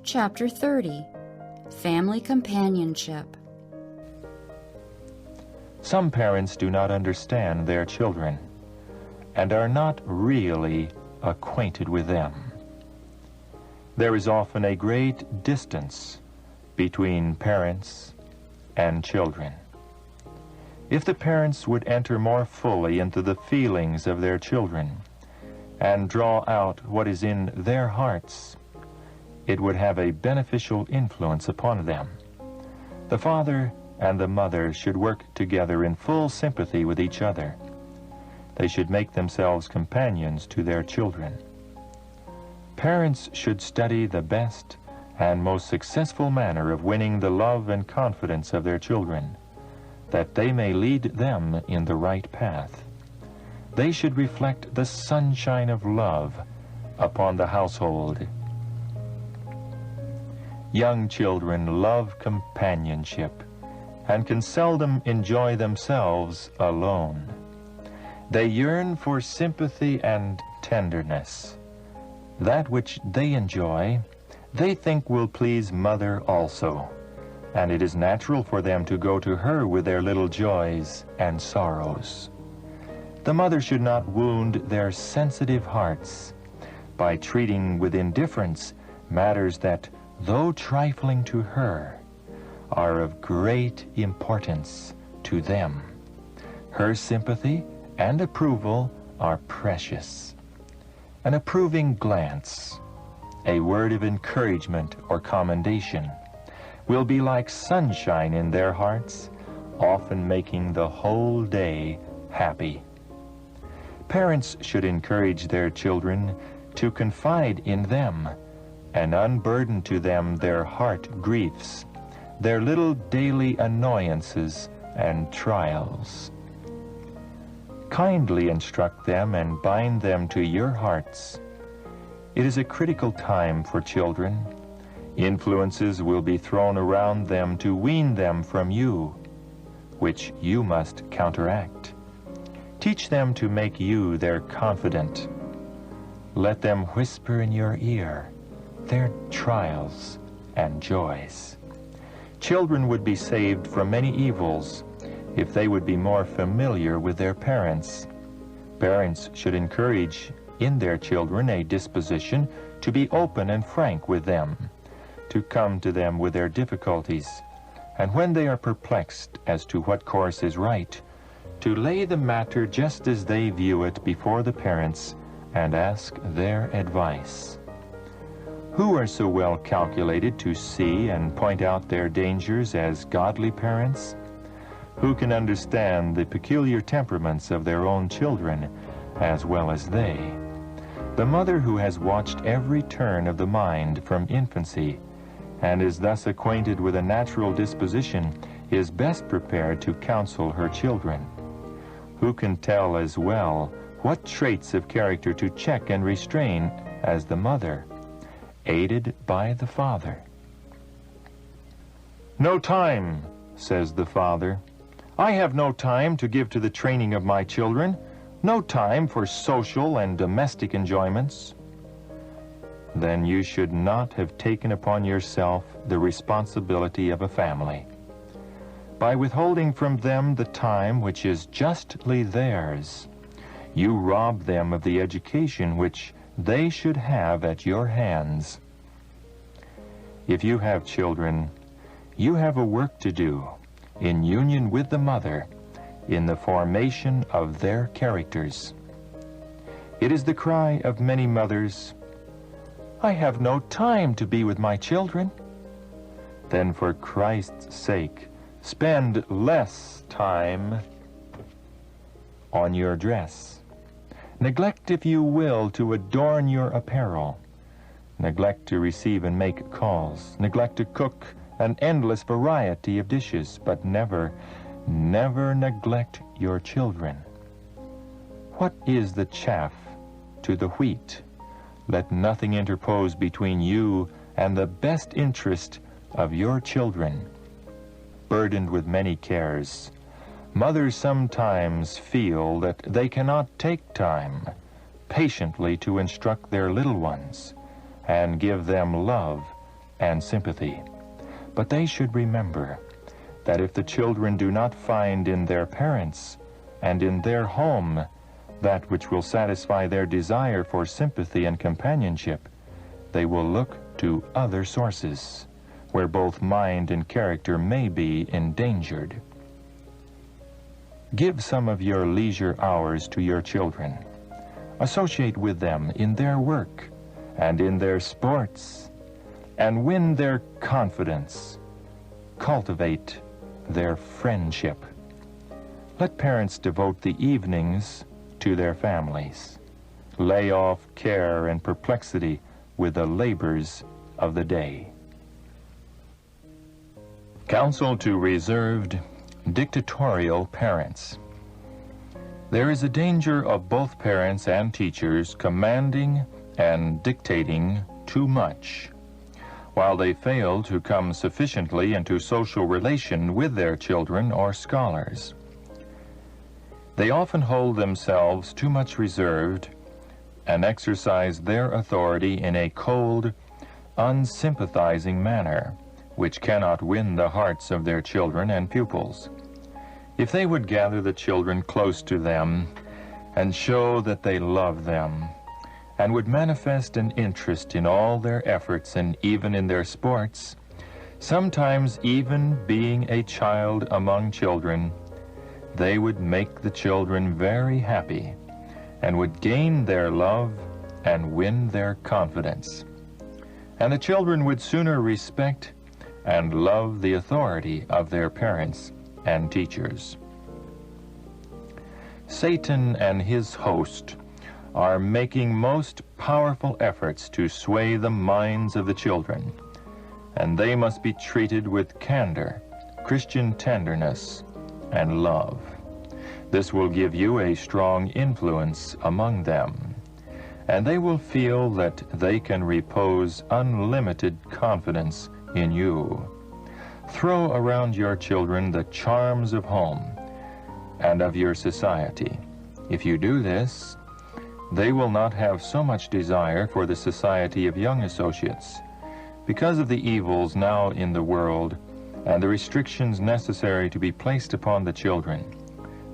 Chapter 30, Family Companionship. Some parents do not understand their children and are not really acquainted with them. There is often a great distance between parents and children. If the parents would enter more fully into the feelings of their children and draw out what is in their hearts, it would have a beneficial influence upon them. The father and the mother should work together in full sympathy with each other. They should make themselves companions to their children. Parents should study the best and most successful manner of winning the love and confidence of their children, that they may lead them in the right path. They should reflect the sunshine of love upon the household. Young children love companionship and can seldom enjoy themselves alone. They yearn for sympathy and tenderness. That which they enjoy, they think will please mother also, and it is natural for them to go to her with their little joys and sorrows. The mother should not wound their sensitive hearts by treating with indifference matters that, though trifling to her, are of great importance to them. Her sympathy and approval are precious. An approving glance, a word of encouragement or commendation, will be like sunshine in their hearts, often making the whole day happy. Parents should encourage their children to confide in them and unburden to them their heart griefs, their little daily annoyances and trials. Kindly instruct them and bind them to your hearts. It is a critical time for children. Influences will be thrown around them to wean them from you, which you must counteract. Teach them to make you their confidant. Let them whisper in your ear their trials and joys. Children would be saved from many evils if they would be more familiar with their parents. Parents should encourage in their children a disposition to be open and frank with them, to come to them with their difficulties, and when they are perplexed as to what course is right, to lay the matter just as they view it before the parents and ask their advice. Who are so well calculated to see and point out their dangers as godly parents? Who can understand the peculiar temperaments of their own children as well as they? The mother who has watched every turn of the mind from infancy and is thus acquainted with a natural disposition is best prepared to counsel her children. Who can tell as well what traits of character to check and restrain as the mother, aided by the father? "No time," says the father. "I have no time to give to the training of my children, no time for social and domestic enjoyments." Then you should not have taken upon yourself the responsibility of a family. By withholding from them the time which is justly theirs, you rob them of the education which they should have at your hands. If you have children, you have a work to do in union with the mother in the formation of their characters. It is the cry of many mothers, "I have no time to be with my children." Then for Christ's sake, spend less time on your dress. Neglect, if you will, to adorn your apparel. Neglect to receive and make calls. Neglect to cook an endless variety of dishes, but never neglect your children. What is the chaff to the wheat? Let nothing interpose between you and the best interest of your children. Burdened with many cares, mothers sometimes feel that they cannot take time patiently to instruct their little ones and give them love and sympathy. But they should remember that if the children do not find in their parents and in their home that which will satisfy their desire for sympathy and companionship, they will look to other sources where both mind and character may be endangered. Give some of your leisure hours to your children. Associate with them in their work and in their sports, and win their confidence. Cultivate their friendship. Let parents devote the evenings to their families. Lay off care and perplexity with the labors of the day. Counsel to reserved, dictatorial parents. There is a danger of both parents and teachers commanding and dictating too much, while they fail to come sufficiently into social relation with their children or scholars. They often hold themselves too much reserved and exercise their authority in a cold, unsympathizing manner, which cannot win the hearts of their children and pupils. If they would gather the children close to them and show that they love them, and would manifest an interest in all their efforts and even in their sports, sometimes even being a child among children, they would make the children very happy and would gain their love and win their confidence. And the children would sooner respect and love the authority of their parents and teachers. Satan and his host are making most powerful efforts to sway the minds of the children, and they must be treated with candor, Christian tenderness, and love. This will give you a strong influence among them, and they will feel that they can repose unlimited confidence in you. Throw around your children the charms of home and of your society. If you do this, they will not have so much desire for the society of young associates. Because of the evils now in the world and the restrictions necessary to be placed upon the children,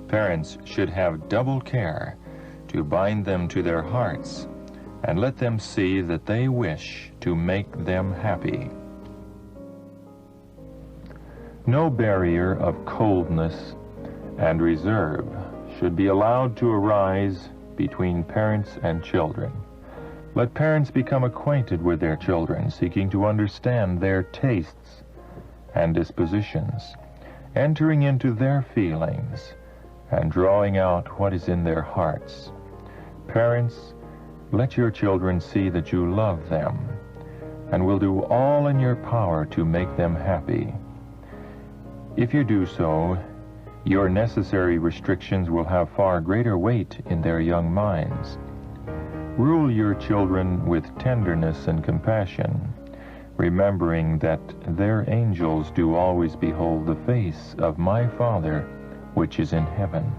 parents should have double care to bind them to their hearts and let them see that they wish to make them happy. No barrier of coldness and reserve should be allowed to arise between parents and children. Let parents become acquainted with their children, seeking to understand their tastes and dispositions, entering into their feelings, and drawing out what is in their hearts. Parents, let your children see that you love them and will do all in your power to make them happy. If you do so, your necessary restrictions will have far greater weight in their young minds. Rule your children with tenderness and compassion, remembering that their angels do always behold the face of my Father which is in heaven.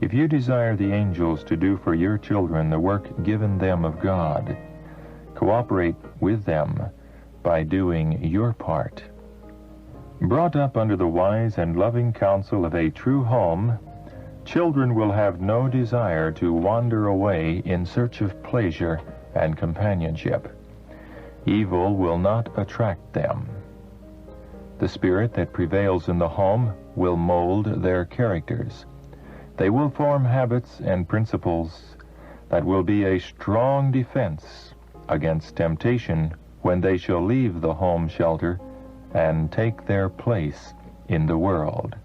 If you desire the angels to do for your children the work given them of God, cooperate with them by doing your part. Brought up under the wise and loving counsel of a true home, children will have no desire to wander away in search of pleasure and companionship. Evil will not attract them. The spirit that prevails in the home will mold their characters. They will form habits and principles that will be a strong defense against temptation when they shall leave the home shelter and take their place in the world.